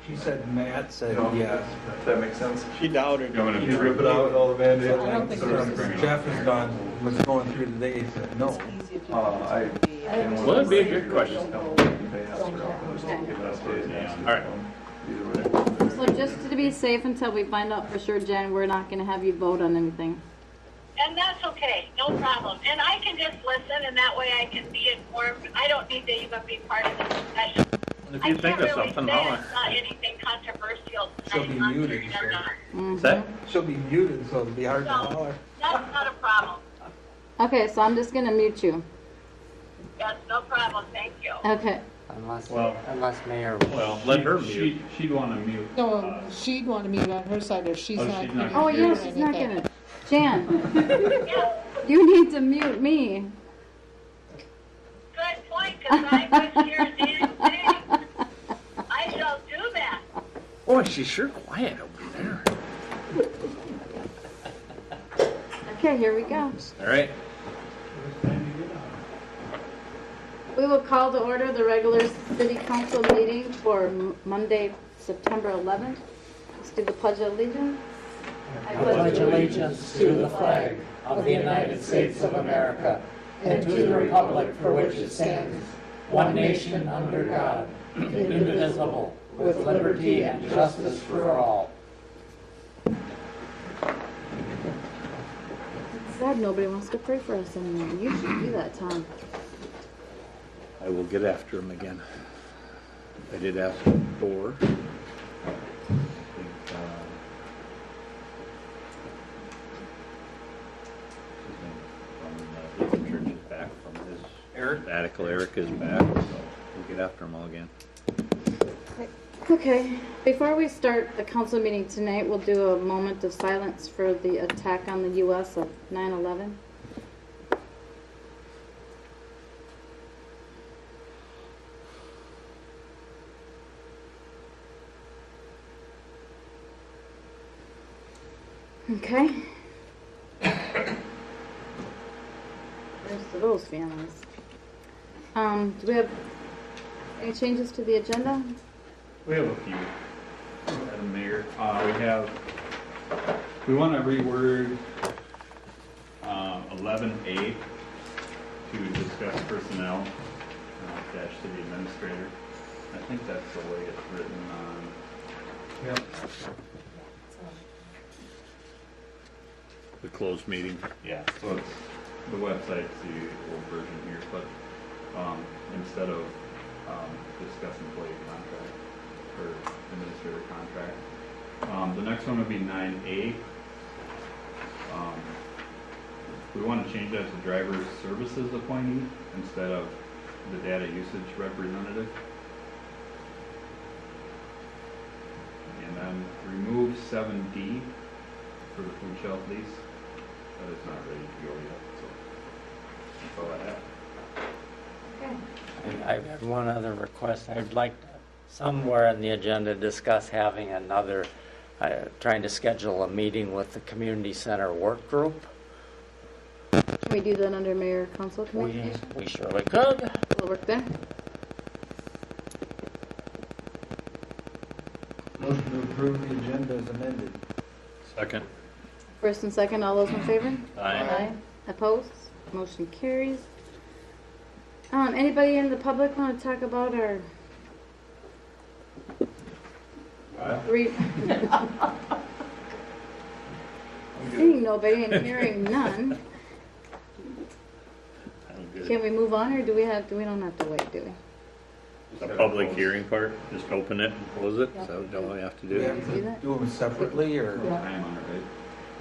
She said Matt said yes. If that makes sense. She doubted. You want to rip it out, all the Band-Aids? I don't think Jeff is done, was going through today, he said no. Well, that'd be a good question. All right. So just to be safe until we find out for sure, Jen, we're not going to have you vote on anything. And that's okay, no problem. And I can just listen, and that way I can be informed. I don't need to even be part of the discussion. If you think of something, holler. It's not anything controversial. She'll be muted, sure. Is that? She'll be muted, so it'll be hard to holler. That's not a problem. Okay, so I'm just going to mute you. That's no problem, thank you. Okay. Unless Mayor. Well, let her mute. She'd want to mute. No, she'd want to mute on her side if she's not. she's not Oh, gonna yeah, do she's not anything. going to. Jan, Yeah, you need to mute me. good point, because I was here Dan saying, I shall do that. Boy, she's sure quiet over there. Okay, here we go. All right. We will call to order the regular city council meeting for Monday, September 11th. Let's do the pledge of allegiance. I pledge allegiance to the flag of the United States of America and to the republic for which it stands, one nation under God, indivisible, with liberty and justice for all. It's sad nobody wants to pray for us anymore. You should do that, Tom. I will get after him again. I did ask for. Church is back from his sabbatical. Eric is back, so we'll get after him all again. Okay, before we start the council meeting tonight, we'll do a moment of silence for the attack on the U.S. of 9/11. Okay. There's to those families. Do we have any changes to the agenda? We have a few, Madam Mayor. We want to reword 11A to discuss personnel, dash city administrator. I think that's the way it's written on. Yep. The closed meeting. Yeah, so it's, the website's the old version here, but instead of discuss employee contract or administrator contract. The next one would be 9A. We want to change that to driver services appointee instead of the data usage representative. And then remove 7D for the food shelf lease. That is not ready to go yet, so that's all I have. Okay. I have one other request. I'd like to, somewhere in the agenda, discuss having another, trying to schedule a meeting with the community center work group. Can we do that under mayor council communication? We surely could. Will it work there? Motion to approve the agenda as amended. Second. First and second, all those in favor? Aye. Opposed? Motion carries. Anybody in the public want to talk about our seeing nobody and hearing none? Can we move on, or do we don't have to wait, do we? The public hearing part, just open it and close it, so don't we have to Do do we it? have to do them separately, or? Time on it, right?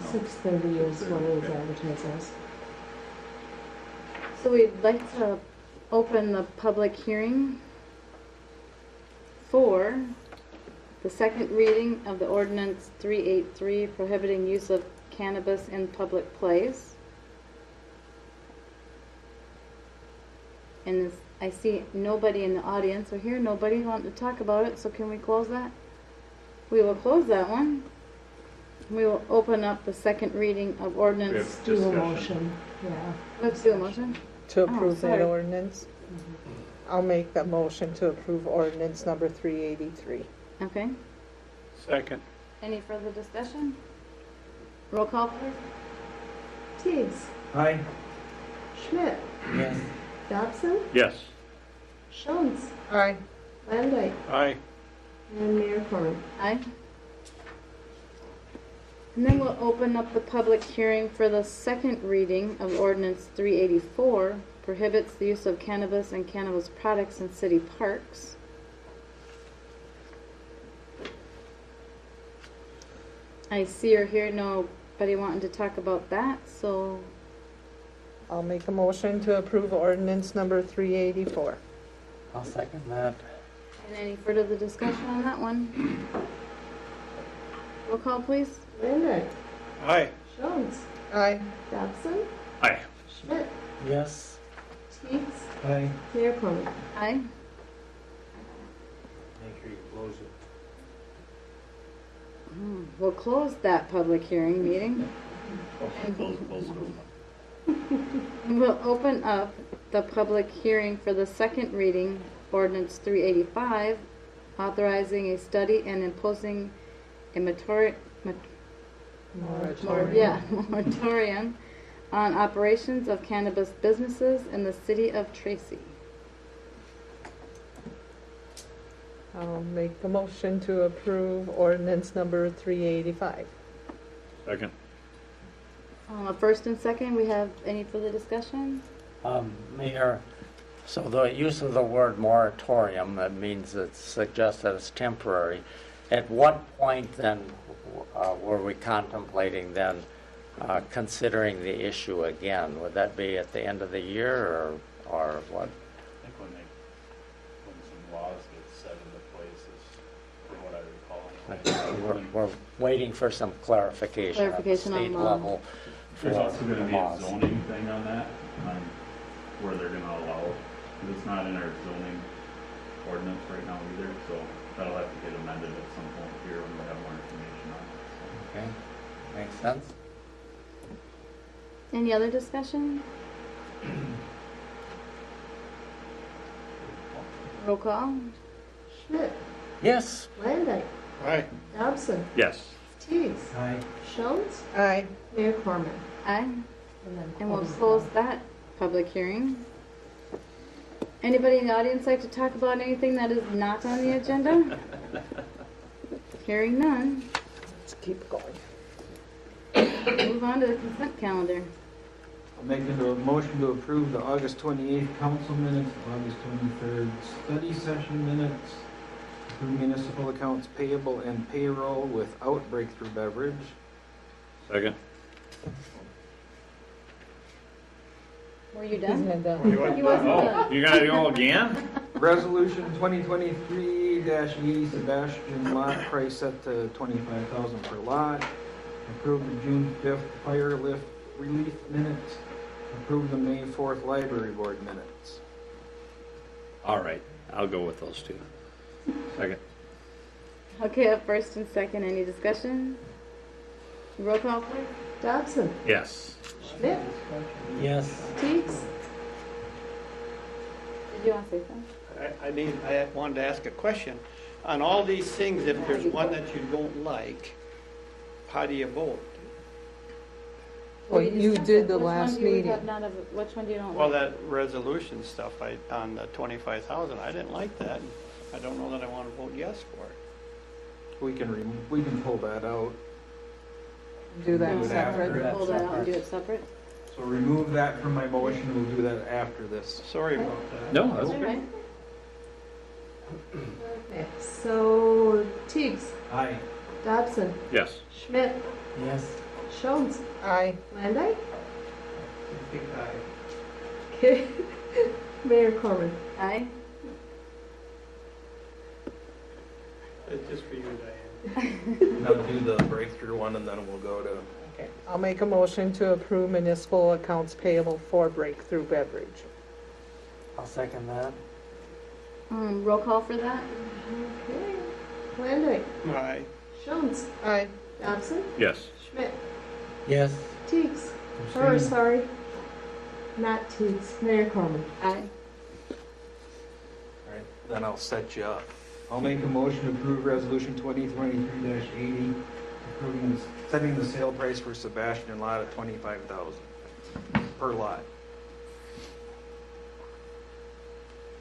No. 6:30 is what it is advertised as. So we'd like to open the public hearing for the second reading of the ordinance 383 prohibiting use of cannabis in public place. And I see nobody in the audience, or hear nobody wanting to talk about it, so can we close that? We will close that one. We will open up the second reading of ordinance. We have Do a discussion. motion, yeah. Let's do a motion. To approve that sorry. ordinance. I'll make the motion to approve ordinance number 383. Okay. Second. Any further discussion? Roll call, please. Teagues. Aye. Schmidt. Yes. Dobson. Yes. Jones. Aye. Landine. Aye. And Mayor Corman. Aye. And then we'll open up the public hearing for the second reading of ordinance 384, prohibits the use of cannabis and cannabis products in city parks. I see or hear nobody wanting to talk about that, so I'll make a motion to approve ordinance number 384. I'll second that. and any further discussion on that one? Roll call, please. Landine. Aye. Jones. Aye. Dobson. Aye. Schmidt. Yes. Teagues. Aye. Mayor Corman. Aye. Make sure you close it. We'll close that public hearing meeting. We'll open up the public hearing for the second reading, ordinance 385, authorizing a study and imposing a moratorium on operations of cannabis businesses in the city of Tracy. I'll make a motion to approve ordinance number 385. Second. First and second, we have any further discussion? Mayor, so the use of the word moratorium, that means it suggests that it's temporary. At what point then were we contemplating then considering the issue again? Would that be at the end of the year or what? I think when some laws get set into place is from what I recall. We're waiting for some clarification at the Clarification on state law. level. There's for also gonna the be a laws. zoning thing on that, where they're gonna allow, because it's not in our zoning ordinance right now either, so that'll have to get amended at some point here when we have more information on it. Okay, makes sense? Any other discussion? Roll call. Schmidt. Yes. Landine. Aye. Dobson. Yes. Teagues. Aye. Jones. Aye. Mayor Corman. Aye. And then And we'll close that public hearing. Anybody in the audience like to talk about anything that is not on the agenda? Hearing none, Let's keep going. move on to the consent calendar. I'll make into a motion to approve the August 28th council minutes, August 23rd study session minutes, approve municipal accounts payable and payroll without breakthrough beverage. Second. Were you He's done? not done. He wasn't done. You gotta go again? Resolution 2023-80, Sebastian lot price set to $25,000 per lot. Approve the June 5th fire lift relief minutes. Approve the May 4th library board minutes. All right, I'll go with those two. Second. Okay, up first and second, any discussion? Roll call, please. Dobson. Yes. Schmidt. Yes. Teagues. Did you want to say something? I wanted to ask a question. On all these things, if there's one that you don't like, how do you vote? Well, We you discussed did it. the Which one last do you meeting. have not of- Which one do you don't Well, like? that resolution stuff on the 25,000, I didn't like that. I don't know that I want to vote yes for it. We can pull that out. Do that Do it after. separate. Pull that out and do it separate? So remove that from my motion. We'll do that after this. Sorry about that. No, that's All good. right. Okay, so Teagues. Aye. Dobson. Yes. Schmidt. Yes. Jones. Aye. Landine. Aye. Okay. Mayor Corman. Aye. It's just for you, Diane. Now do the breakthrough one and then we'll go to, Okay, I'll make a motion to approve municipal accounts payable for breakthrough beverage. I'll second that. Roll call for that? Okay. Landine. Aye. Jones. Aye. Dobson. Yes. Schmidt. Yes. Teagues. Sorry. Not Teagues. Mayor Corman. Aye. then I'll set you up. I'll make a motion to approve resolution 2023-80, approving, setting the sale price for Sebastian lot at $25,000 per lot.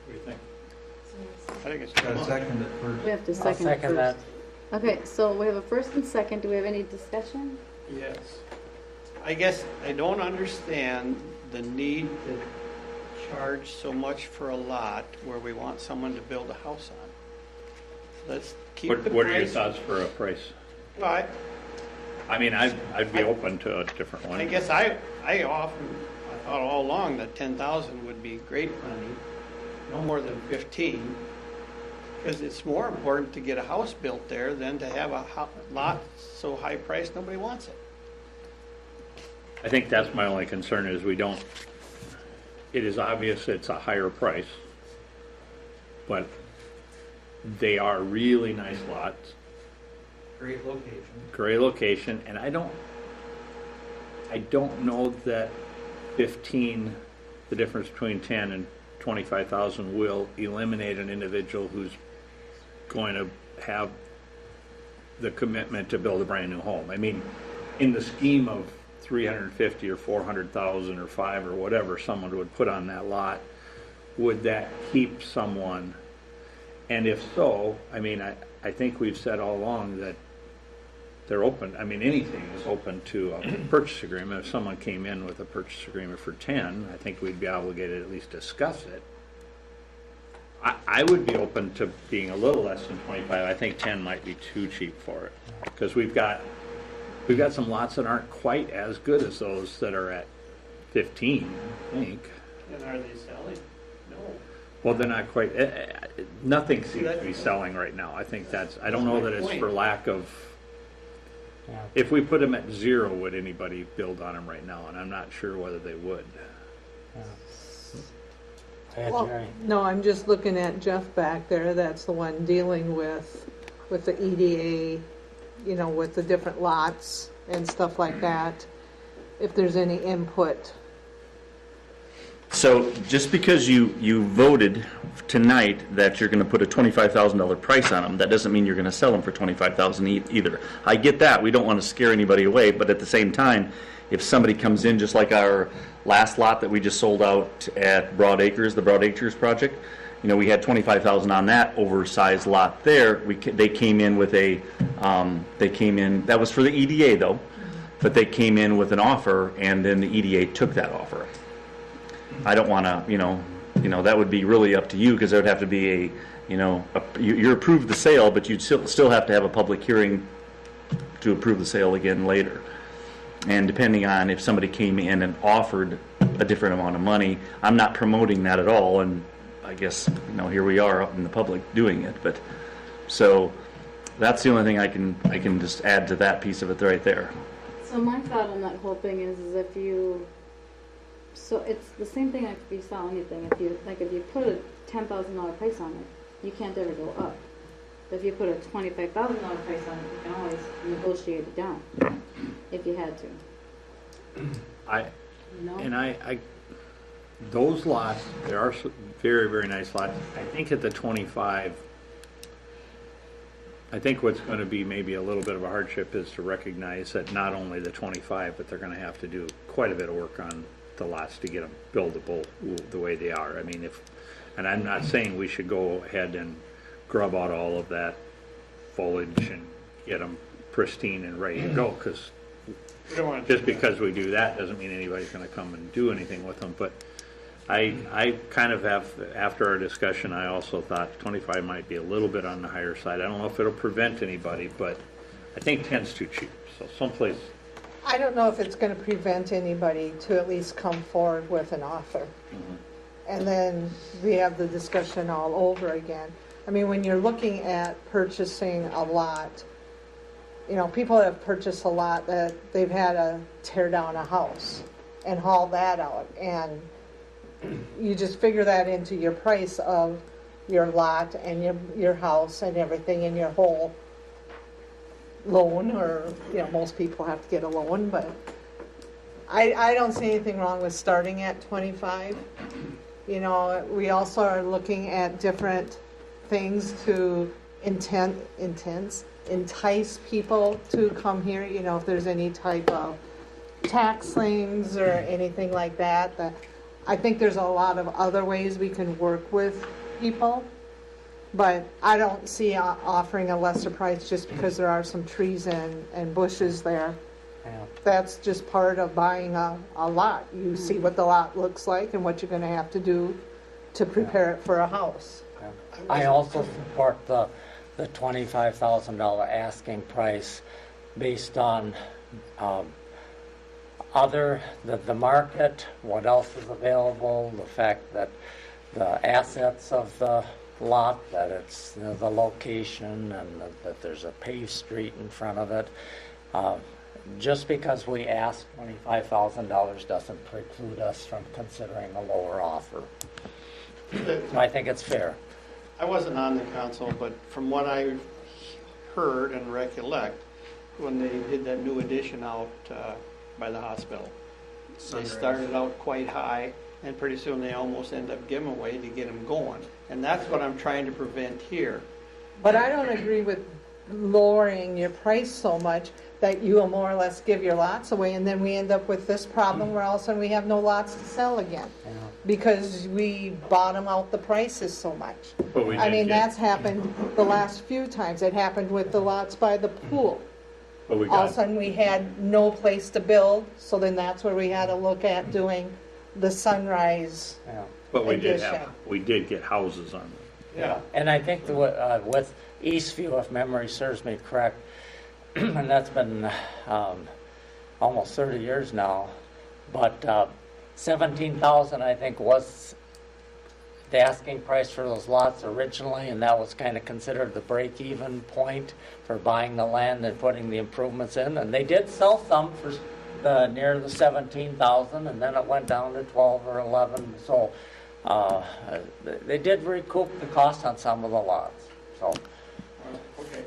What do you think? I think it's Got a second at first. We have to I'll second it second that. first. Okay, so we have a first and second. Do we have any discussion? Yes. I guess I don't understand the need to charge so much for a lot where we want someone to build a house on. Let's keep the price. What are your thoughts for a price? Well, I mean, I'd be open to a different one. I guess I thought all along that 10,000 would be great money, no more than 15, because it's more important to get a house built there than to have a lot so high priced nobody wants it. I think that's my only concern is it is obvious it's a higher price, but they are really nice lots, Great location. great location, and I don't know that 15, the difference between 10 and 25,000 will eliminate an individual who's going to have the commitment to build a brand new home. I mean, in the scheme of 350 or 400,000 or 5 or whatever someone would put on that lot, would that keep someone? And if so, I mean, I think we've said all along that they're open. I mean, anything is open to a purchase agreement. If someone came in with a purchase agreement for 10, I think we'd be obligated to at least discuss it. I would be open to being a little less than 25. I think 10 might be too cheap for it, because we've got some lots that aren't quite as good as those that are at 15, I think. And are they selling? No. Well, they're not quite. Nothing seems to be selling right now. I think I don't know that it's for lack of. Yeah. If we put them at 0, would anybody build on them right now? And I'm not sure whether they would. Yeah. Go Well, ahead, Jerry. no, I'm just looking at Jeff back there. That's the one dealing with the EDA, with the different lots and stuff like that. If there's any input. So just because you voted tonight that you're going to put a $25,000 price on them, that doesn't mean you're going to sell them for $25,000 either. I get that. We don't want to scare anybody away, but at the same time, if somebody comes in, just like our last lot that we just sold out at Broad Acres, the Broad Acres project, we had $25,000 on that oversized lot there. They came in with that was for the EDA though, but they came in with an offer, and then the EDA took that offer. I don't want to, that would be really up to you, because there would have to be you approved the sale, but you'd still have to have a public hearing to approve the sale again later. And depending on if somebody came in and offered a different amount of money, I'm not promoting that at all, and I guess, here we are out in the public doing it. But so that's the only thing I can just add to that piece of it right there. So my thought on that whole thing is so it's the same thing like if you sell anything. If you put a $10,000 price on it, you can't ever go up. But if you put a $25,000 price on it, you can always negotiate it down if you had to. Those lots, there are very, very nice lots. I think at the 25, I think what's going to be maybe a little bit of a hardship is to recognize that not only the 25, but they're going to have to do quite a bit of work on the lots to get them buildable the way they are. I mean, and I'm not saying we should go ahead and grub out all of that foliage and get them pristine and ready to go, because just because we do that doesn't mean anybody's going to come and do anything with them. But I kind of have, after our discussion, I also thought 25 might be a little bit on the higher side. I don't know if it'll prevent anybody, but I think 10's too cheap. So someplace. I don't know if it's going to prevent anybody to at least come forward with an offer. Mm-hmm. And then we have the discussion all over again. I mean, when you're looking at purchasing a lot, people have purchased a lot that they've had to tear down a house and haul that out. And you just figure that into your price of your lot and your house and everything, and your whole loan, or most people have to get a loan, but I don't see anything wrong with starting at 25. We also are looking at different things to entice people to come here, you know, if there's any type of tax things or anything like that, that I think there's a lot of other ways we can work with people, but I don't see offering a lesser price just because there are some trees and bushes there. Yeah. That's just part of buying a lot. You see what the lot looks like and what you're going to have to do to prepare it for a house. I also support the $25,000 asking price based on the market, what else is available, the fact that the assets of the lot, that it's the location, and that there's a paved street in front of it. Just because we ask $25,000 doesn't preclude us from considering a lower offer. So I think it's fair. I wasn't on the council, but from what I heard and recollect, when they did that new addition out by the hospital, they started out quite high, and pretty soon they almost end up giving away to get them going. And that's what I'm trying to prevent here. But I don't agree with lowering your price so much that you will more or less give your lots away, and then we end up with this problem where all of a sudden we have no lots to sell again because we bottom out the prices so much. I mean, that's happened the last few times. It happened with the lots by the pool. All of a sudden we had no place to build, so then that's where we had to look at doing the Sunrise But addition. we did get houses on them. Yeah, and I think with Eastview, if memory serves me correct, and that's been almost 30 years now, but 17,000 I think was the asking price for those lots originally, and that was kind of considered the break-even point for buying the land and putting the improvements in. And they did sell some for near the 17,000, and then it went down to 12 or 11. So they did recoup the cost on some of the lots. So. Okay.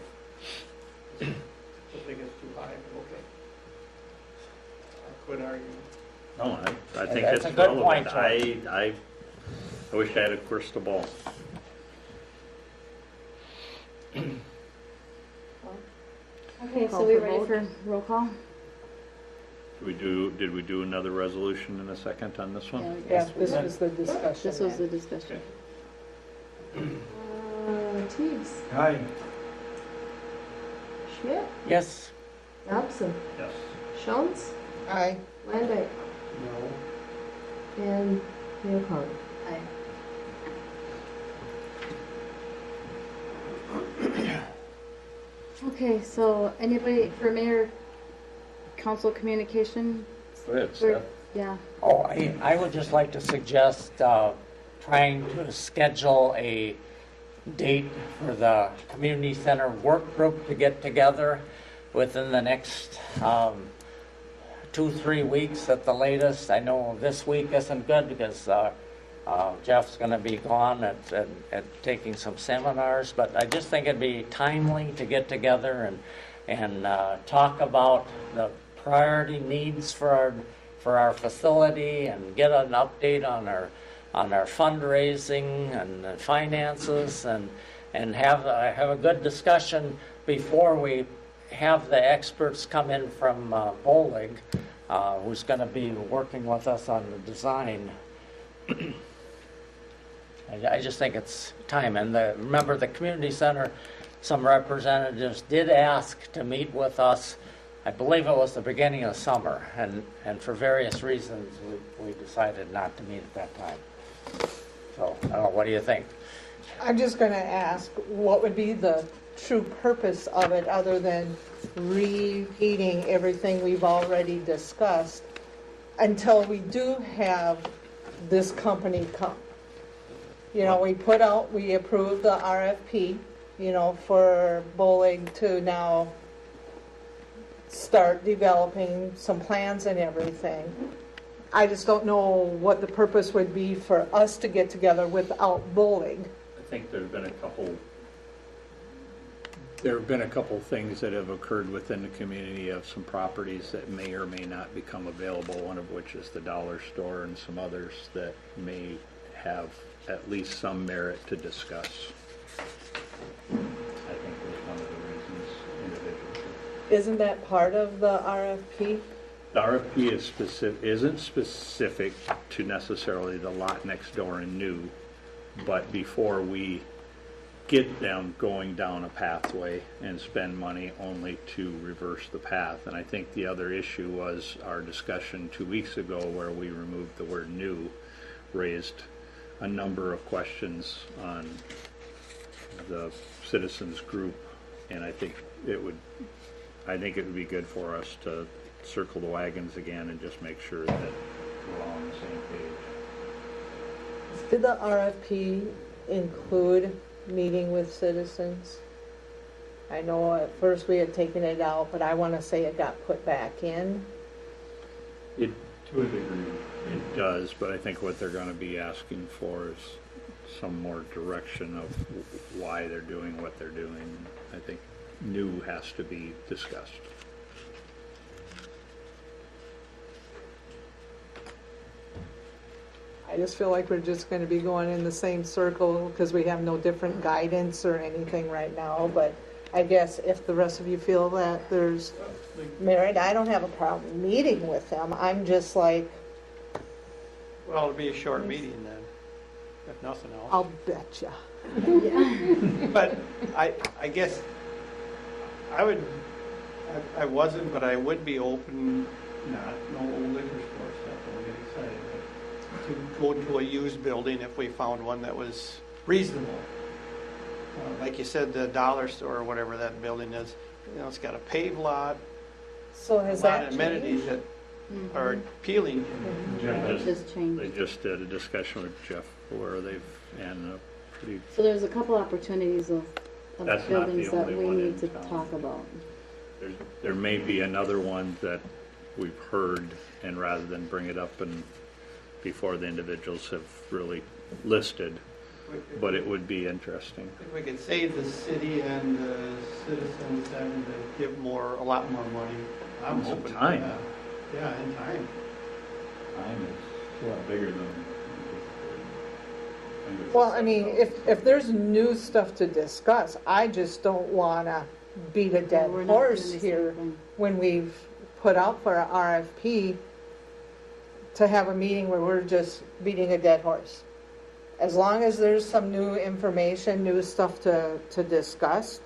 I think it's too high, but okay. I quit arguing. No, I think That's it's a good relevant. point, I wish I had a crystal ball. Okay, so we ready for roll call? Did we do another resolution in a second on this one? Yeah, this was the discussion. This was the discussion. Teagues. Aye. Schmidt. Yes. Dobson. Yes. Schultz. Aye. Landbeck. No. And Mayor Carter. Aye. Okay, so anybody for mayor, council communication? Go ahead, Or- Seth. Yeah, Oh, I would just like to suggest trying to schedule a date for the community center work group to get together within the next 2-3 weeks at the latest. I know this week isn't good because Jeff's going to be gone at taking some seminars, but I just think it'd be timely to get together and talk about the priority needs for our facility and get an update on our fundraising and finances and have a good discussion before we have the experts come in from Bolig, who's going to be working with us on the design. I just think it's time. And remember, the community center, some representatives did ask to meet with us. I believe it was the beginning of summer, and for various reasons, we decided not to meet at that time. So, I don't know, what do you think? I'm just going to ask, what would be the true purpose of it other than repeating everything we've already discussed until we do have this company come? You know, we approved the RFP, you know, for Bolig to now start developing some plans and everything. I just don't know what the purpose would be for us to get together without Bolig. I think there have been a couple things that have occurred within the community of some properties that may or may not become available, one of which is the dollar store and some others that may have at least some merit to discuss. I think was one of the reasons individuals. Isn't that part of the RFP? The RFP is isn't specific to necessarily the lot next door and new, but before we get them going down a pathway and spend money only to reverse the path. And I think the other issue was our discussion 2 weeks ago where we removed the word new, raised a number of questions on the citizens group, and I think it would be good for us to circle the wagons again and just make sure that we're all on the same page. Did the RFP include meeting with citizens? I know at first we had taken it out, but I want to say it got put back in. It, to a degree, it does, but I think what they're going to be asking for is some more direction of why they're doing what they're doing. I think new has to be discussed. I just feel like we're just going to be going in the same circle because we have no different guidance or anything right now. But I guess if the rest of you feel that there's merit, I don't have a problem meeting with them. I'm just like, Well, it'll be a short meeting then, if nothing else. I'll bet ya. But I guess I wasn't, but I would be open, no old liquor store stuff, don't get excited, but to go to a used building if we found one that was reasonable. Like you said, the dollar store or whatever that building is, it's got a paved lot, So a has lot that of amenities changed? that are appealing. It just They changed. just did a discussion with Jeff where they've, and pretty, So there's a couple opportunities of That's not the buildings that only we one need in to town. talk about. there may be another one that we've heard, and rather than bring it up and before the individuals have really listed, but it would be interesting. If we could save the city and the citizens having to give a lot more money, I'm Some open to time. that. Yeah, and time. Time is a lot bigger than. Well, I mean, if there's new stuff to discuss, I just don't want to beat a dead We're not horse doing the here same thing. when we've put out for an RFP to have a meeting where we're just beating a dead horse. As long as there's some new information, new stuff to discuss,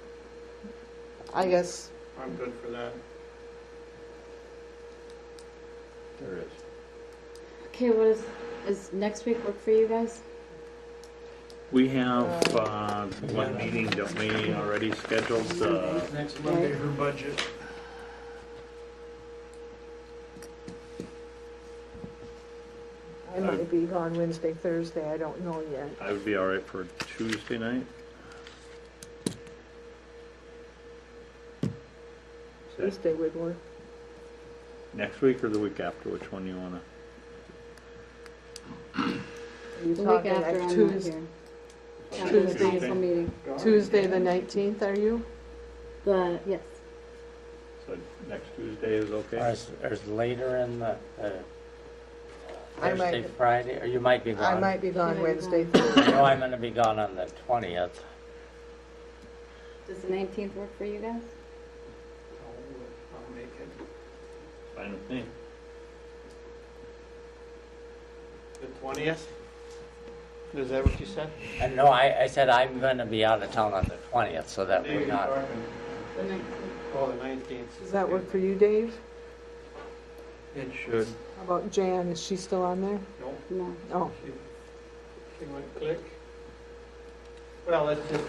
I guess. I'm good for that. There is. Okay, is next week work for you guys? We have one meeting, don't we, already scheduled? Next Monday for budget. I might be gone Wednesday, Thursday, I don't know yet. I would be all right for Tuesday night. Tuesday would work. Next week or the week after? Which one you want to? Are you The week talking after like I'm not Tuesday, here. After the Tuesday. council meeting. Tuesday the 19th, are you? Yes. So next Tuesday is okay? Or is later in the I might- Thursday, Friday, or you might be I gone. might be You gone might be Wednesday, gone. Thursday. I know I'm gonna be gone on the 20th. Does the 19th work for you guys? I'll make it. Fine with me. The 20th? Is that what you said? And no, I said I'm gonna be out of town on the 20th, so that we're not. The 19th. Oh, the 19th. Does that work for you, Dave? It should. How about Jan, is she still on there? No, No. Oh, she went click. Well, let's just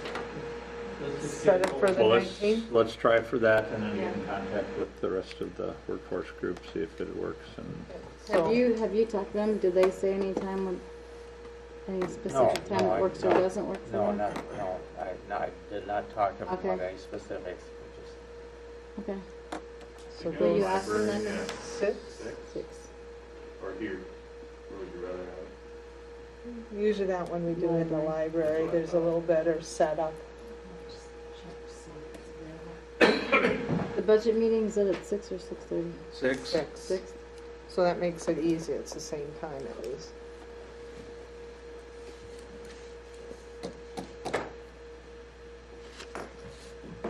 Set get it for the Well, 19th? let's try for that and then Yeah. get in contact with the rest of the workforce group, see if it works. And so, Have you talked to them? Did they say any time when, any specific time that works or doesn't work for them? I did not talk about Okay. any specifics. Just Okay. so Will those you ask them then? Yeah. 6? 6. Or here, where would you rather have it? Usually that one we do in the library, there's a little better setup. The budget meeting's at 6 or 6:30? 6. 6? So that makes it easy, it's the same time at least.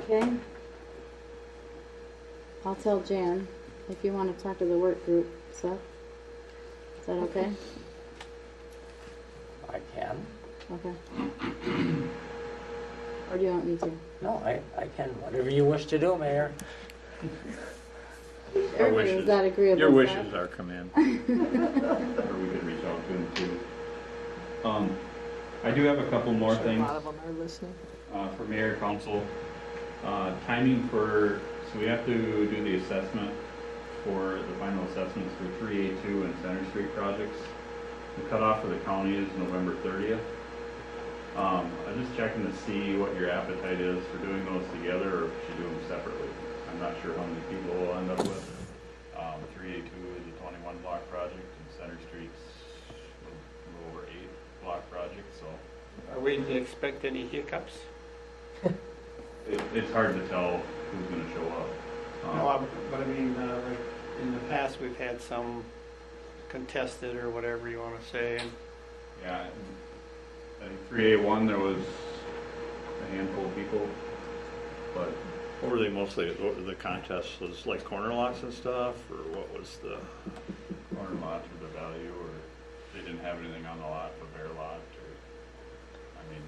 Okay. I'll tell Jan if you want to talk to the work group, Seth. Is that okay? I can. Okay. Or do you want me to? No, I can. Whatever you wish to do, Mayor. Everybody was that agreeable. Your Seth? wishes are command. Or we could reach out to him too. I do have a couple more A things lot of them are listening. for mayor, council. Timing for, so we have to do the assessment for the final assessments for 382 and Center Street projects. The cutoff for the county is November 30th. I'm just checking to see what your appetite is for doing those together, or if you should do them separately. I'm not sure how many people we'll end up with. 382 is a 21 block project, and Center Street's a little over 8 block project, so Are we to expect any hiccups? it's hard to tell who's gonna show up. No, but I mean, like, in the past, we've had some contested or whatever you want to say. And Yeah, I think 381, there was a handful of people, but What were they mostly, what were the contests, was like corner lots and stuff, or what was the? corner lots with the value, or they didn't have anything on the lot, a bare lot, or, I mean,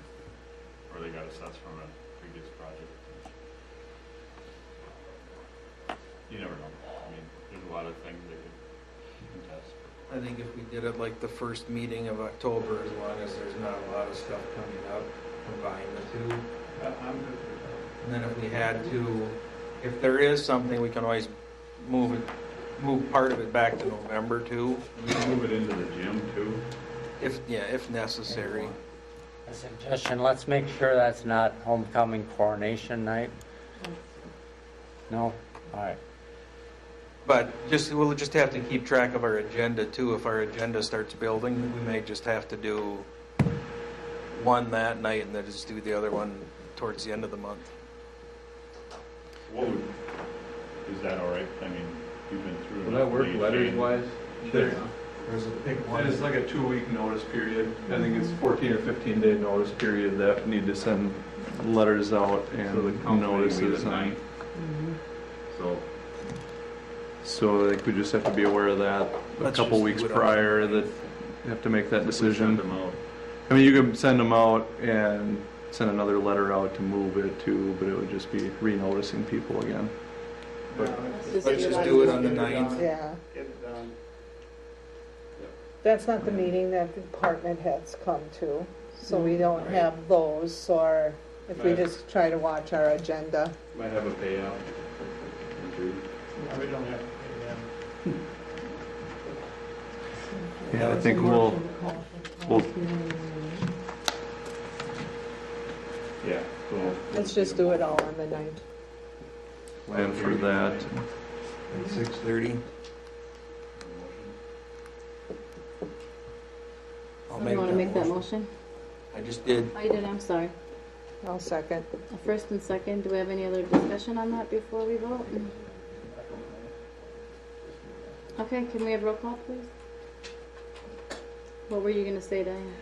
or they got assessed from a previous project. You never know. I mean, there's a lot of things they could contest. I think if we did it like the first meeting of October, as long as there's not a lot of stuff coming up, combine the two. I'm good with And then if we had to, if there is something, we can always move part of it back to November too, We can move it into the gym too. if necessary. A suggestion, let's make sure that's not homecoming coronation night. No? All right. But we'll just have to keep track of our agenda too. If our agenda starts building, we may just have to do one that night and then just do the other one towards the end of the month. What would, is that all right? I mean, you've been through. Will that work enough letters days. wise? There's a big one. It's like a 2-week notice period. I think it's 14 or 15-day notice period that need to send letters out So the and council meeting will be notices. the 9th. So So I think we just have to be aware of that a Let's couple just weeks do it on prior the that you have to make that if we send decision. them out, I mean, you can send them out and send another letter out to move it too, but it would just be re-noticing people again. But Let's let's just do it on the 9th. Yeah, Get it done. that's not the meeting that the department heads come to, so we don't have those, or if we Right. just try to watch our agenda. might have a payout. We don't have to pay them. Yeah, I think we'll, Yeah. So Let's just do it all on the 9th. plan for that. 6:30. I'll You want to make that motion? I just did. Oh, you did, I'm sorry. I'll second. A first and second, do we have any other discussion on that before we vote? Okay, can we have roll call, please? What were you gonna say, Diane?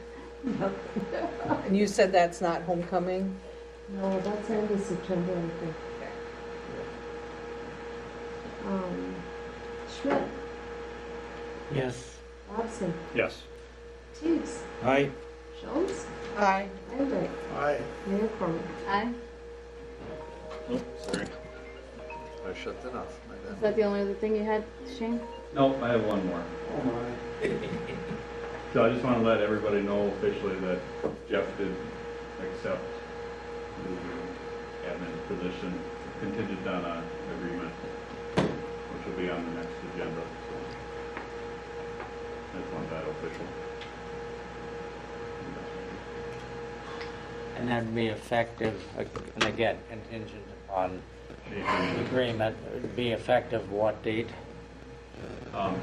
And you said that's not homecoming? No, that's end of September, I think. Schmidt, Yes. Robson, Yes. Teagues, Aye. Schultz, Aye. Eldred, Aye. Mayor Corman. Aye. Oh, sorry. I shut that off. My Is bad. that the only other thing you had, Shane? No, I have one more. Oh, my. So I just want to let everybody know officially that Jeff did accept the admin position contingent on an agreement, which will be on the next agenda. So I just want that official. And that'd be effective, and again, contingent upon The agreement, agreement, it'd be effective what date?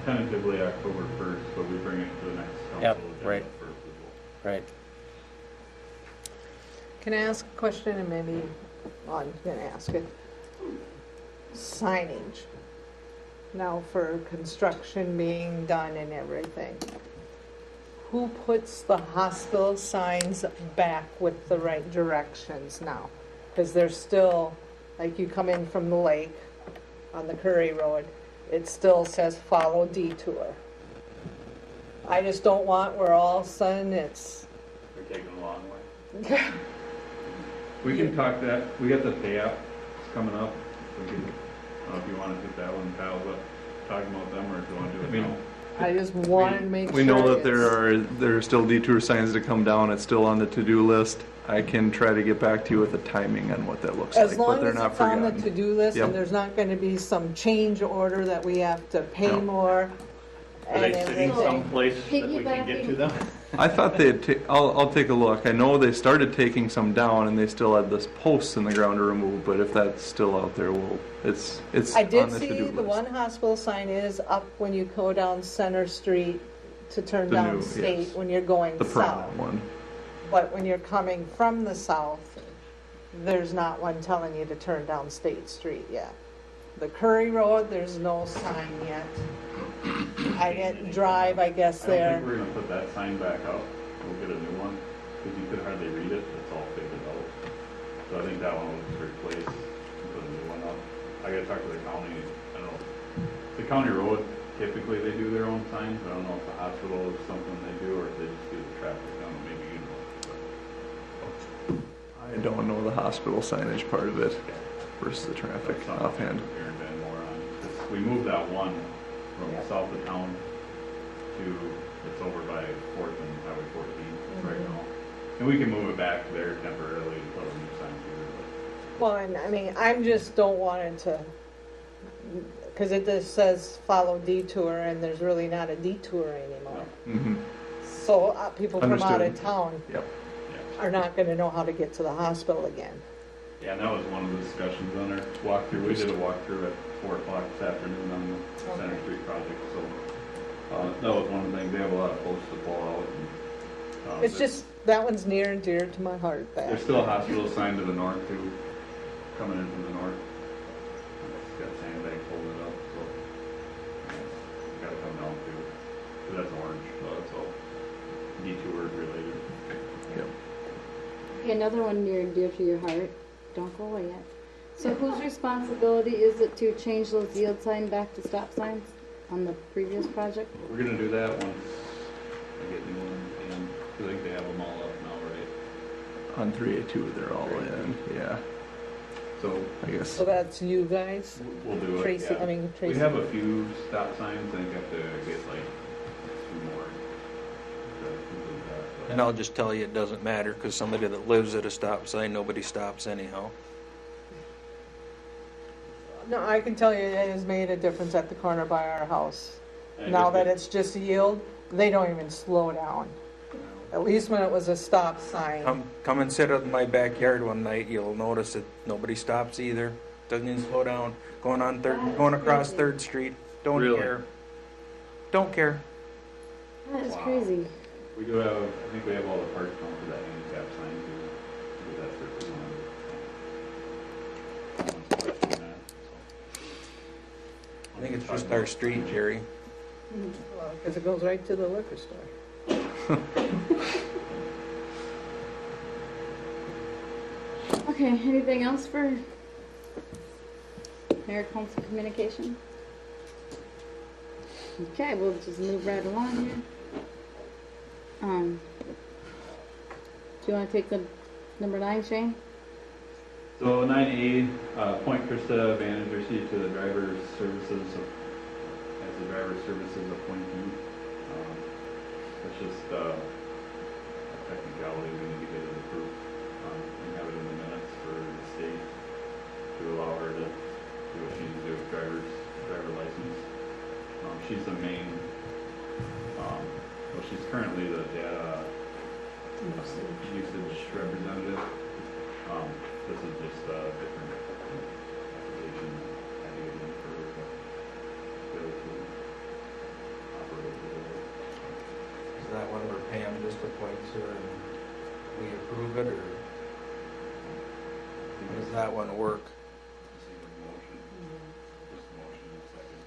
Tentatively October 1st, but we bring it to the next council Yep, agenda right. for approval. Right. Can I ask a question, and maybe, well, I'm gonna ask it. Signage. Now, for construction being done and everything, who puts the hospital signs back with the right directions now? Because they're still like you come in from the lake on the Curry Road, it still says follow detour. I just don't want where all of a sudden it's, They're taking a long way. We can talk that, we got the pay app coming up. We can, I don't know if you want to put that one, Kyle, but talking about them, or if you want to do it now. I just want to make sure. We know that it's- there are still detour signs to come down. It's still on the to-do list. I can try to get back to you with a timing on what that looks As like, but long they're as not it's on the forgotten. to-do list Yep. and there's not going to be some change order that we have to pay No. more. Are they and sitting everything. someplace that we can get to them? I thought I'll take a look. I know they started taking some down and they still had this posts in the ground to remove, but if that's still out there, it's I on did the see to-do the list. one hospital sign is up when you go down Center Street to turn The down new, State yes. when you're going The south. permanent one. But when you're coming from the south, there's not one telling you to turn down State Street yet. The Curry Road, there's no sign yet. I didn't drive, I guess, I don't there. think we're gonna put that sign back up. We'll get a new one, because you could hardly read it, it's all faded out. So I think that one will just replace and put a new one up. I gotta talk to the county, I don't know. The county road, typically they do their own signs, but I don't know if the hospital is something they do, or if they just do the traffic count, maybe you know. I don't know the hospital signage part of it versus the traffic That's something offhand. Aaron Van Moore on. 'Cause we moved that one from Yeah. south of town to, it's over by 4th and Highway 14 right Mhm. now. And we can move it back there temporarily and put a new sign here. Well, and I mean, I just don't want it to, because it just says follow detour and there's really not a detour anymore. Mm-hmm. So people from out of Understood. town Yep. Yeah. are not going to know how to get to the hospital again. Yeah, and that was one of the discussions on our walkthrough. We did a walkthrough at 4 o'clock this afternoon on the Center Okay. Street project, so that was one of the things. They have a lot of posts to pull out. And, It's just, that one's near and dear to my heart. That. there's still a hospital sign to the north too, coming in from the north. It's got sandbags holding it up, so it's gotta come down too. 'Cause that's orange, so it's all detour related. Yep. Okay, another one near and dear to your heart. Don't go away yet. So whose responsibility is it to change those yield sign back to stop signs on the previous project? We're gonna do that once I get new ones, and I think they have them all up now, right? On 3A2, they're all in. Yeah, So I guess. So that's you guys? we'll do it. Tracy, yeah. I mean, Tracy. We have a few stop signs. I think I have to get like 2 more to complete that. but- And I'll just tell you, it doesn't matter, because somebody that lives at a stop sign, nobody stops anyhow. No, I can tell you it has made a difference at the corner by our house. And Now if that it- it's just yield, they don't even slow down. At least when it was a stop sign. Come and sit in my backyard one night, you'll notice that nobody stops either. Doesn't even slow down. Going across 3rd Street, don't Really? care. Don't care. That is Wow. crazy. We do have, I think we have all the parts on for that handicap sign too. Because that's their 200. So. No one's questioning that, so. I think it's just our street, Jerry. Because it goes right to the liquor store. Okay, anything else for Mayor Council Communication? Okay, we'll just move right along here. Do you want to take the number 9, Shane? So 9A, appoint Krista Vandersi to the driver's services, as the driver's services appointee. That's just a technicality, we need to get it approved, and have it in the minutes for the state to allow her to do what she needs to do with driver license. She's the main, well, she's currently the data usage representative. This is just a different application I had to get in for to be able to operate with it. Is that one where Pam just appoints her and we approve it, or how does that one work? Just need a motion, just a motion in a second.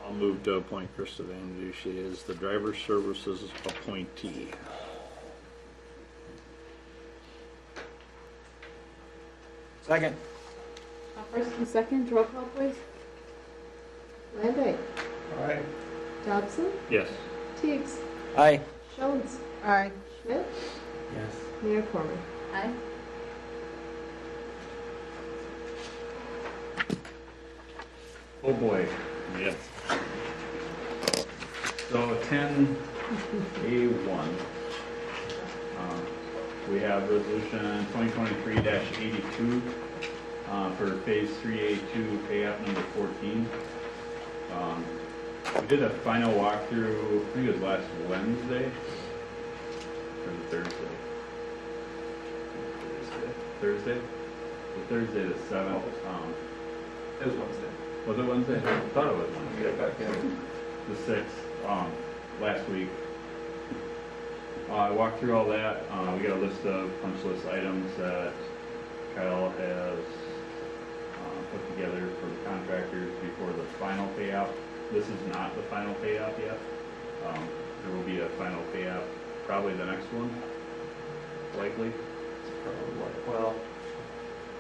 I'll move to appoint Krista Van Ducey as the driver services appointee. Second. First and second, roll call please. Landry, All right. Dobson, Yes. Teigs, Aye. Jones, Aye. Schmidt, Yes. Mayor Corman. Aye. Oh, boy. Yes. So 10A1, we have resolution 2023-82 for phase 3A2 pay app number 14. We did a final walkthrough, I think it was last Wednesday, or Thursday? Thursday? So Thursday the 7th. It was Wednesday. Was it Wednesday? I thought it was Wednesday. Get back in. The 6th, last week. I walked through all that. We got a list of punch list items that Kyle has put together for the contractors before the final payout. This is not the final payout yet. There will be a final payout, probably the next one, likely. Well,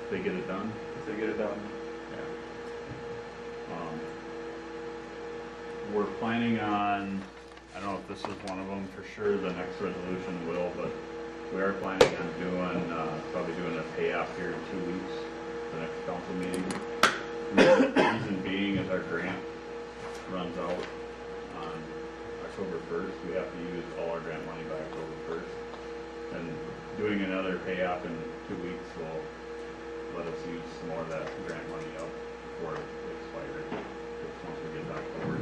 If they get it done. if they get it done. Yeah. We're planning on, I don't know if this is one of them for sure, the next resolution will, but we are planning on doing, probably doing a payout here in 2 weeks, the next council meeting. Reason being is our grant runs out on October 1st. We have to use all our grant money by October 1st. And doing another payout in 2 weeks will let us use some more of that grant money up before it expires. Once we get to October.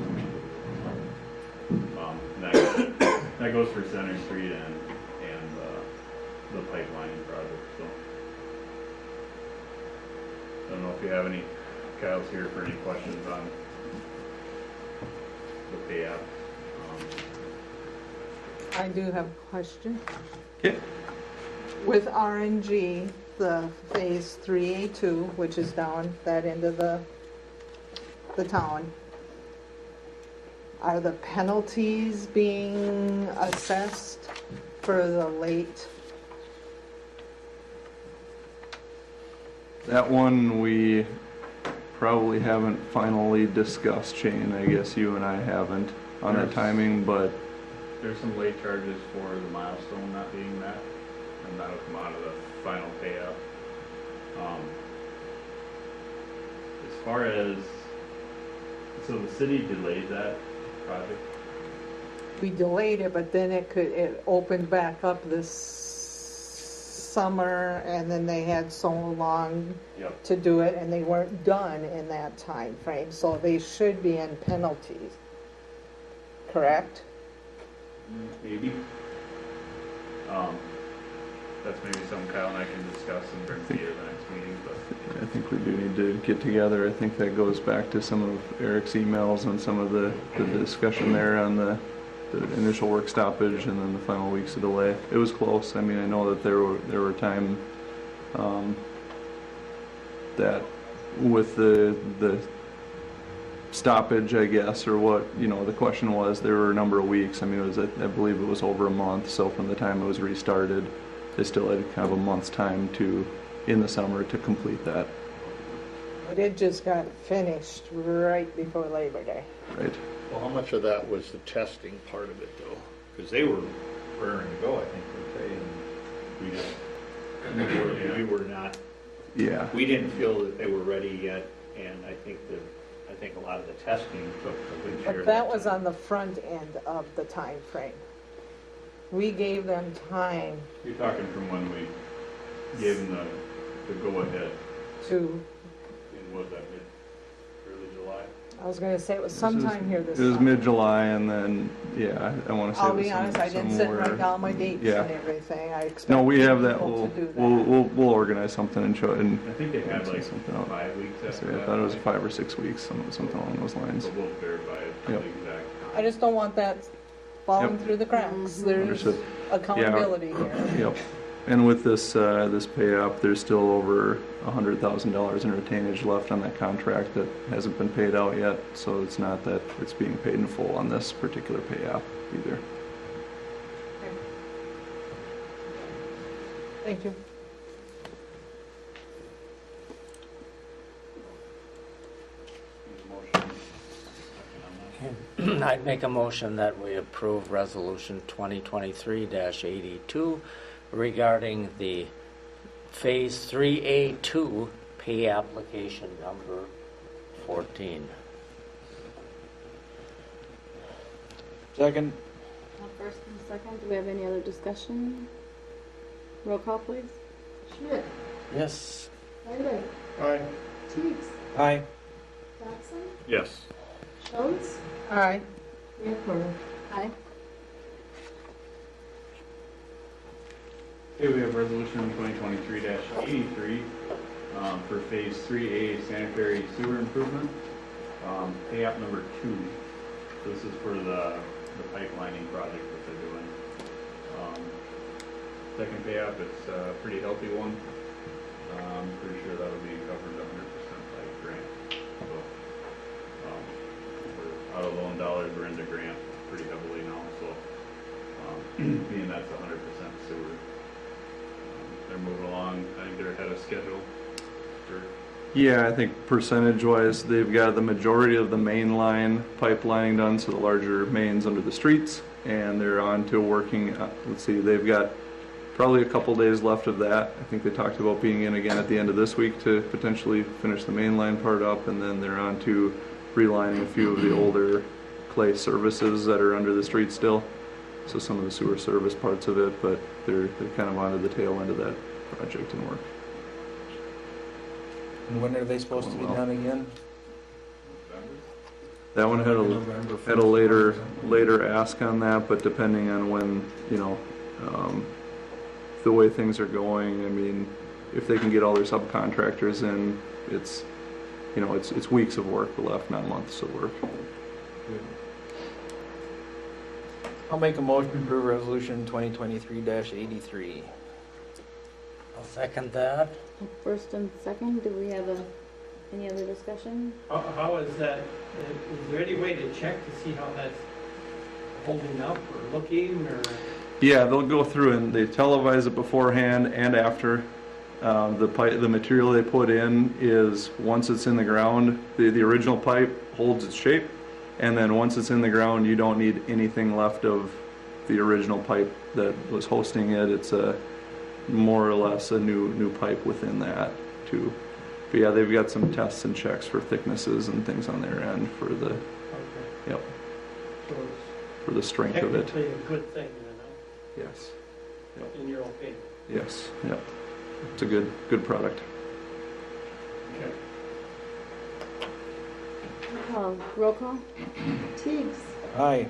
And that goes for Center Street and the pipeline project, so. I don't know if you have any, Kyle's here for any questions on the payout. I do have a question. Okay. With RNG, the phase 3A2, which is down that end of the town, are the penalties being assessed for the late? That one we probably haven't finally discussed, Shane. I guess you and I haven't on that timing, but There's some late charges for the milestone not being met, and that'll come out of the final payout. As far as, so the city delayed that project. We delayed it, but then it opened back up this summer, and then they had so long Yep. to do it, and they weren't done in that time frame, so they should be in penalties. Correct? Maybe. That's maybe something Kyle and I can discuss and bring to you at the next meeting, but. I think we do need to get together. I think that goes back to some of Eric's emails and some of the discussion there on the initial work stoppage and then the final weeks of delay. It was close. I mean, I know that there were time that with the stoppage, I guess, or what, the question was, there were a number of weeks. I mean, I believe it was over a month. So from the time it was restarted, they still had kind of a month's time in the summer to complete that. But it just got finished right before Labor Day. Right. Well, how much of that was the testing part of it, though? Because they were raring to go, I think, we'd say, and we were not. Yeah. We didn't feel that they were ready yet, and I think a lot of the testing took a good share. But that was on the front end of the time frame. We gave them time You're talking from when we gave them the go-ahead, to, in, was that early July? I was gonna say it was sometime here this It was summer. mid-July, and then, yeah, I want to say I'll it was be honest, I didn't sit and write down my dates Yeah. and everything. I expect No, we have that. people to do that. We'll organize something and show it. And I think they had like something out. 5 weeks I after that. thought it was 5 or 6 weeks, something along those lines. But we'll verify it, the Yep. exact time. I just don't want that falling Yep. through the cracks. There's Understood. accountability here. Yep. And with this pay up, there's still over $100,000 in retainage left on that contract that hasn't been paid out yet. So it's not that it's being paid in full on this particular pay app either. Thank you. I'd make a motion that we approve Resolution 2023-82 regarding the Phase 3A2 pay application number 14. Second. First and second, do we have any other discussion? Roll call, please. Schmidt, Yes. Ehrlich, Aye. Teigs, Aye. Dobson, Yes. Jones, Aye. Mayor Plummer. Aye. Okay, we have resolution 2023-83 for phase 3A sanitary sewer improvement, pay app number 2. This is for the pipelining project that they're doing. Second pay app, it's a pretty healthy one. I'm pretty sure that'll be covered 100% by grant. So we're out of loan dollars, we're into grant pretty heavily now. So being that's 100% sewer. They're moving along. I think they're ahead of schedule. Yeah, I think percentage-wise, they've got the majority of the main line pipelining done, so the larger mains under the streets, and they're on to working, let's see, they've got probably a couple days left of that. I think they talked about being in again at the end of this week to potentially finish the main line part up, and then they're on to relining a few of the older clay services that are under the street still. So some of the sewer service parts of it, but they're kind of onto the tail end of that project and work. And when are they supposed to be done again? That one had a later ask on that, but depending on when, the way things are going, I mean, if they can get all their subcontractors in, it's weeks of work left, not months of work. I'll make a motion to approve resolution 2023-83. I'll second that. First and second, do we have any other discussion? How is that, is there any way to check to see how that's holding up or looking or? Yeah, they'll go through and they televise it beforehand and after. The material they put in is, once it's in the ground, the original pipe holds its shape, and then once it's in the ground, you don't need anything left of the original pipe that was hosting it. It's more or less a new pipe within that too. But yeah, they've got some tests and checks for thicknesses and things on their end for the So for the strength of it. technically a good thing, Yes. in your opinion. Yes. Yep. It's a good product. Okay. Roll call? Teigs, Aye.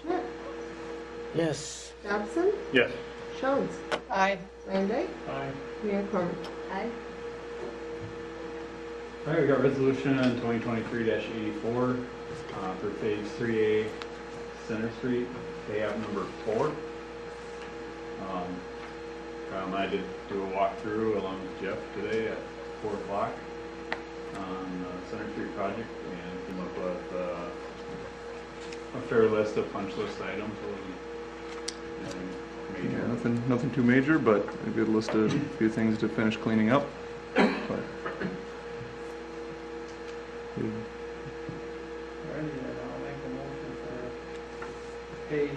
Schmidt, Yes. Dobson, Yes. Jones, Aye. Ehrlich, Aye. Mayor Plummer. Aye. All right, we got resolution 2023-84 for phase 3A Center Street, pay app number 4. Kyle and I did do a walkthrough along with Jeff today at 4 o'clock on the Center Street project and came up with a fair list of punch list items. Yeah, nothing too major, but a good list of a few things to finish cleaning up. But, Alrighty, then I'll make a motion for pay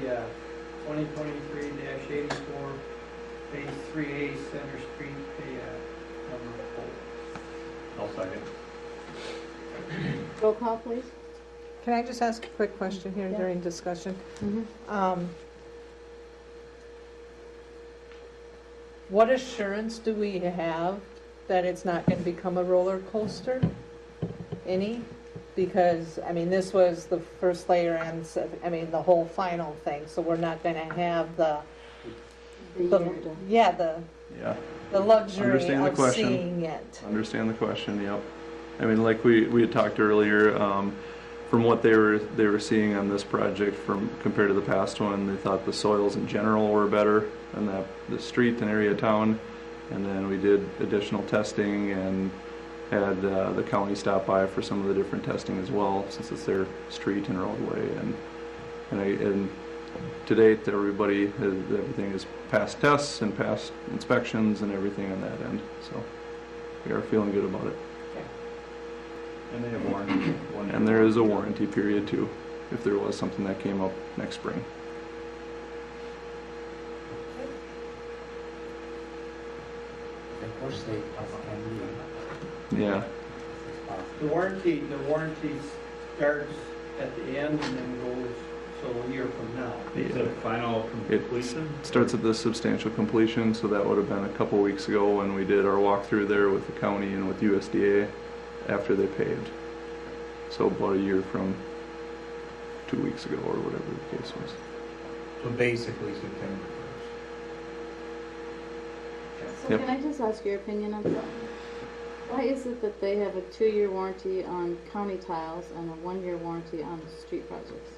2023-84, phase 3A Center Street, pay number 4. I'll second. Roll call, please. Can I just ask a quick question here Yeah. during discussion? What assurance do we have that it's not going to become a roller coaster? Any? Because, I mean, this was the first layer and, the whole final thing, so we're not going to have the yeah. luxury Understand the of question. seeing it. Understand the question, yep. I mean, like we had talked earlier, from what they were seeing on this project compared to the past one, they thought the soils in general were better on the street and area of town. And then we did additional testing and had the county stop by for some of the different testing as well, since it's their street and roadway. And to date, everything is passed tests and passed inspections and everything on that end. So we are feeling good about it. And they have warranty. And there is a warranty period too, if there was something that came up next spring. Of course, they can Yeah, The warranty starts at the end and then goes, so a year from now. Is it final it completion? starts at the substantial completion, so that would have been a couple weeks ago when we did our walkthrough there with the county and with USDA after they paved. So about a year from 2 weeks ago or whatever the case was. So basically September So Yep. can I just ask your opinion on something? Why is it that they have a 2-year warranty on county tiles and a 1-year warranty on street projects?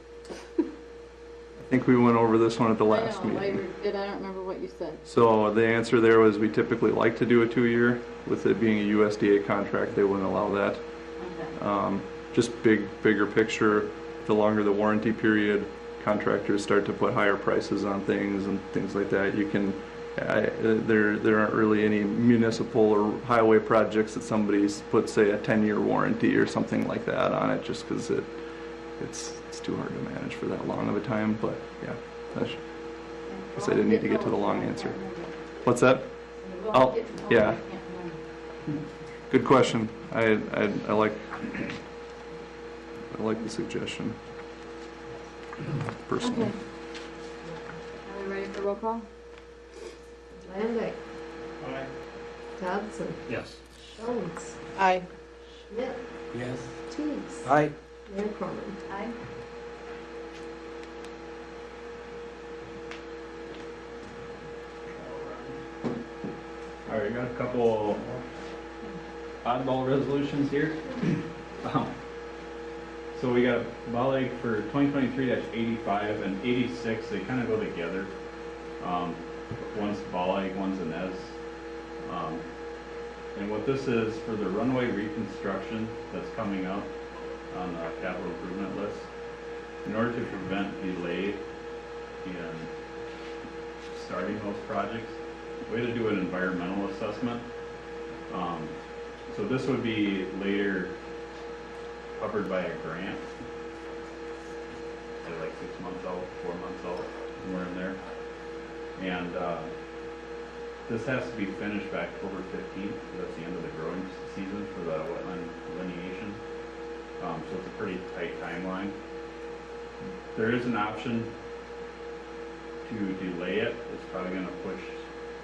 I think we went over this one at the last I know, meeting. I don't remember what you said. So the answer there was we typically like to do a 2-year. With it being a USDA contract, they wouldn't allow that. Okay. Just bigger picture, the longer the warranty period, contractors start to put higher prices on things and things like that. You can, there aren't really any municipal or highway projects that somebody's put, say, a 10-year warranty or something like that on it, just because it's too hard to manage for that long of a time. But yeah, I guess I didn't need to get to the long answer. What's that? Oh, yeah. Good question. I like the suggestion. Personally. Okay. Are we ready for roll call? Landig, Aye. Dodson, Yes. Jones, Aye. Schmidt, Yes. Teagues, Aye. Mayor Corman. Aye. All right, got a couple oddball resolutions here. So we got Volley for 2023-85 and 86, they kind of go together. One's Volley, one's Inez. And what this is for the runway reconstruction that's coming up on the capital improvement list, in order to prevent delay in starting those projects, we had to do an environmental assessment. So this would be later covered by a grant, at like 6 months out, 4 months out, somewhere in there. And this has to be finished by October 15th, so that's the end of the growing season for the wetland delineation. So it's a pretty tight timeline. There is an option to delay it. It's probably going to push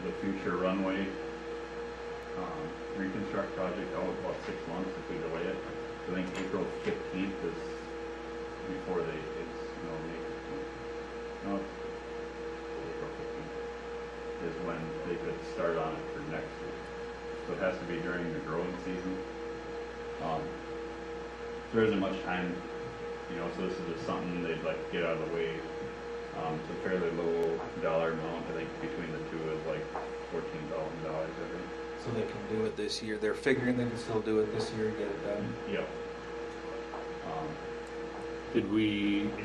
the future runway reconstruct project out about 6 months if we delay it. I think April 15th is before they, it's, no, April 15th is when they could start on it for next year. So it has to be during the growing season. There isn't much time, so this is just something they'd like to get out of the way. It's a fairly low dollar amount. I think between the two is like $14,000, I think. So they can do it this year. They're figuring they can still do it this year and get it done. Yep.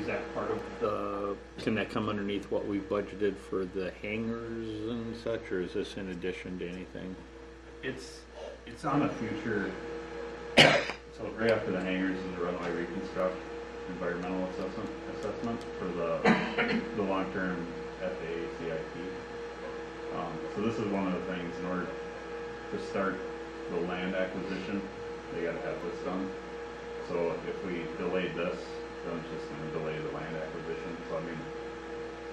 Is that part of the, can that come underneath what we budgeted for the hangars and such, or is this in addition to anything? It's on a future, so right after the hangars is the runway reconstruct environmental assessment for the long-term FAA CIP. So this is one of the things, in order to start the land acquisition, they gotta have this done. So if we delayed this, then it's just gonna delay the land acquisition. So I mean,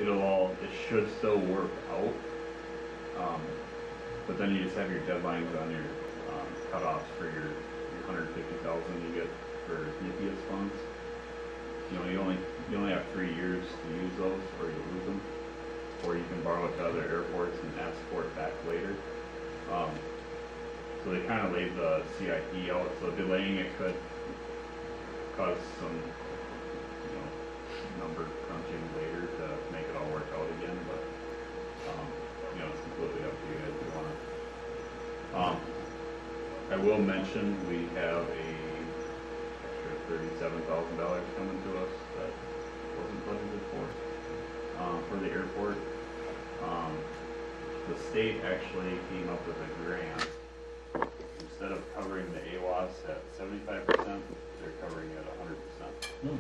it should still work out. But then you just have your deadlines on your cutoffs for your $150,000 you get for NIPIAS funds. You only have 3 years to use those, or you lose them, or you can borrow it to other airports and ask for it back later. So they kind of laid the CIP out, so delaying it could cause some, number crunching later to make it all work out again, but, it's completely up to you guys if you want to. I will mention we have a extra $37,000 coming to us that wasn't budgeted for the airport. The state actually came up with a grant. Instead of covering the AWAS at 75%, covering it 100%. Hmm.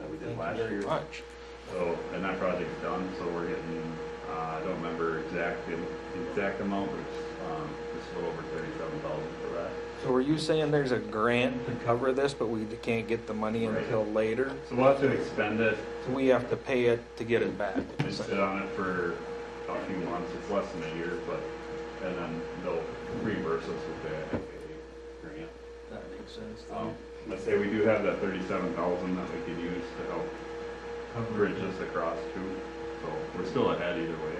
That we did Thank last you very year. much. So, and that project's done, so we're getting, I don't remember the exact amount, but it's just a little over 37,000 for that. So are you saying there's a grant to cover this, but we can't get the money Right. until later? So we'll have to expend it So we have to pay it to get it back? and sit on it for a few months. It's less than a year, but, and then they'll reimburse us with the FAA grant. That makes sense. Let's say we do have that 37,000 that we could use to help bridge this across too. So we're still ahead either way.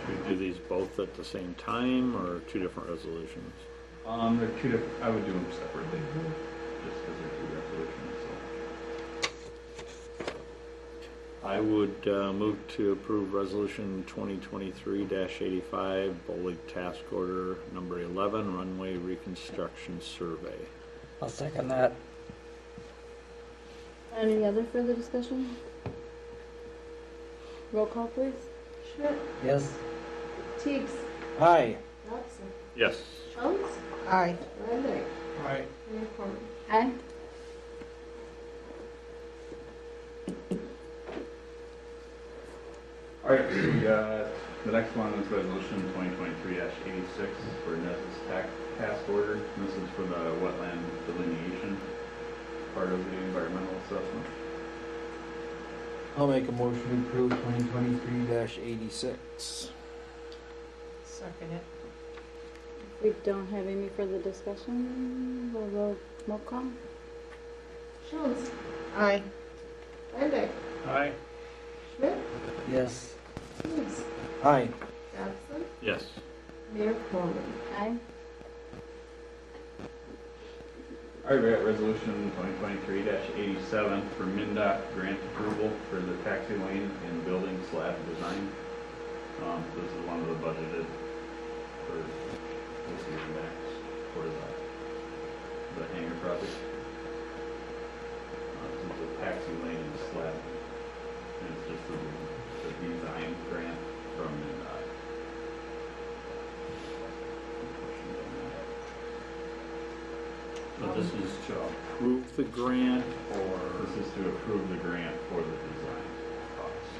Should we do these both at the same time or two different resolutions? They're two different, I would do them separately, just because they're two resolutions, so. I would move to approve resolution 2023-85, Bowling Task Order number 11, runway reconstruction survey. I'll second that. Any other further discussion? Roll call, please. Schmidt, Yes. Teigs, Aye. Dobson, Yes. Jones, Aye. Linday, Aye. Mayor Corman. Aye. All right, so we got, the next one is resolution 2023-86 for Ness's task order. This is for the wetland delineation part of the environmental assessment. I'll make a motion to approve 2023-86. Second it. If we don't have any further discussion, we'll roll call. Jones, Aye. Linday, Aye. Schmidt, Yes. Teigs, Aye. Dobson, Yes. Mayor Corman. Aye. All right, we're at resolution 2023-87 for MnDOT grant approval for the taxi lane and building slab design. This is one of the budgeted for this year next for the hangar project. This is the taxi lane and slab. And it's just the design grant from MnDOT. So this is to approve the grant or? This is to approve the grant for the design costs.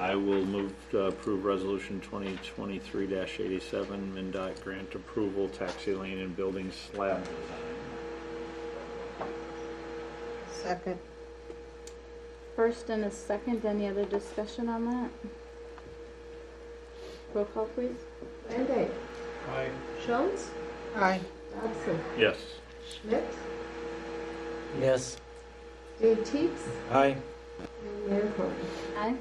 I will move to approve resolution 2023-87, MnDOT grant approval, taxi lane and building slab design. Second. First and a second, any other discussion on that? Roll call, please. Linday, Aye. Jones, Aye. Dobson, Yes. Schmidt, Yes. Dave Teigs, Aye. and Mayor Corman. Aye.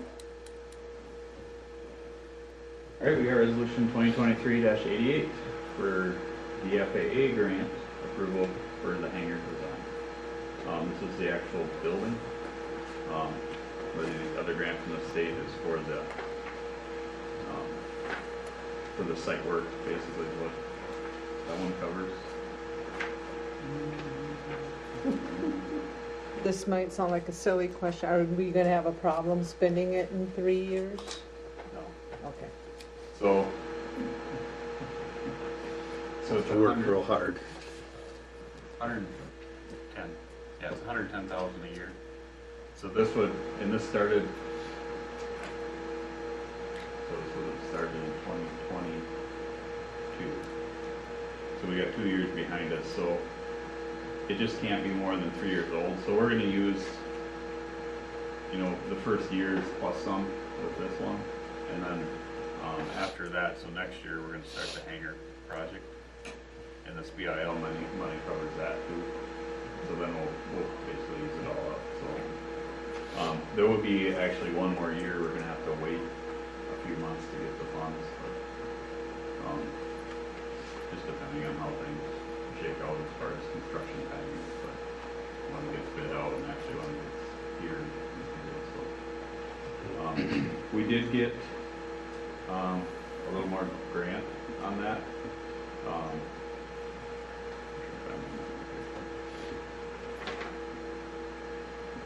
All right, we got resolution 2023-88 for the FAA grant approval for the hangar design. This is the actual building. Where the other grant from the state is for the site work, basically what that one covers. This might sound like a silly question. Are we gonna have a problem spending it in 3 years? No. Okay. So it's To work real hard. 110. Yeah, it's 110,000 a year. So this would, and this started. So this would have started in 2022. So we got 2 years behind us. So it just can't be more than 3 years old. So we're going to use, the first years plus some with this one, and then after that, so next year we're going to start the hangar project, and this BIL money covers that too. So then we'll basically use it all up. So there will be actually one more year. We're going to have to wait a few months to get the funds, but just depending on how things shake out as far as construction timing. But when it gets bid out and actually when it gets here, we did get a little more grant on that.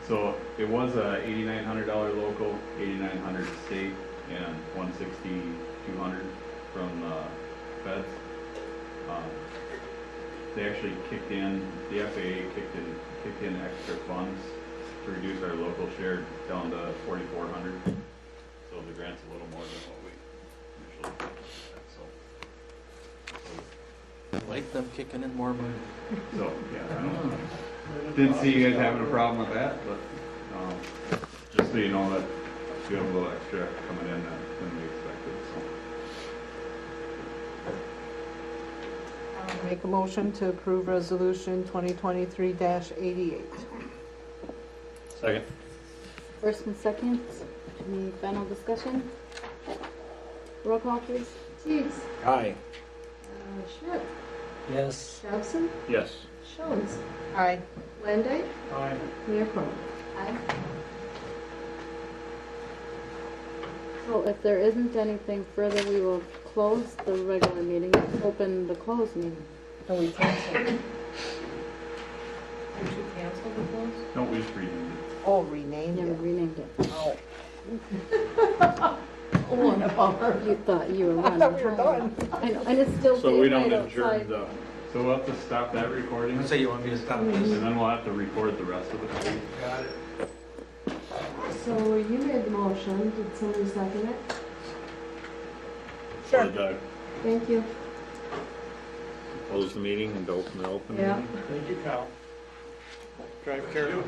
So it was a $8,900 local, $8,900 state, and $160,200 from the feds. they actually kicked in, the FAA kicked in extra funds to reduce our local share down to 4,400. So the grant's a little more than what we initially thought. Like them kicking in more money. So, yeah, I didn't see you guys having a problem with that, but just so you know that you have a little extra coming in than we expected. So. Make a motion to approve resolution 2023-88. Second. First and second, any final discussion? Roll call, please. Teagues, Aye. Schmidt, Yes. Dobson, Yes. Jones, Aye. Landine, Aye. Mayor Corbin. Aye. So if there isn't anything further, we will close the regular meeting, open the closed meeting. And we canceled. Did you cancel the close? No, we just renamed it. Oh, renamed Yeah, we it. renamed it. Oh. Oh, and a bummer. You thought you were I running. thought we were done. I know, and it's still So we daylight don't adjourn outside. the, So we'll have to stop that recording, So you want me to stop and this? then we'll have to record the rest of it. Got it. So you made the motion, did somebody second it? Sure. Doug, Thank you. close the meeting and open the open Yeah. meeting. Thank you, Kyle. Drive careful.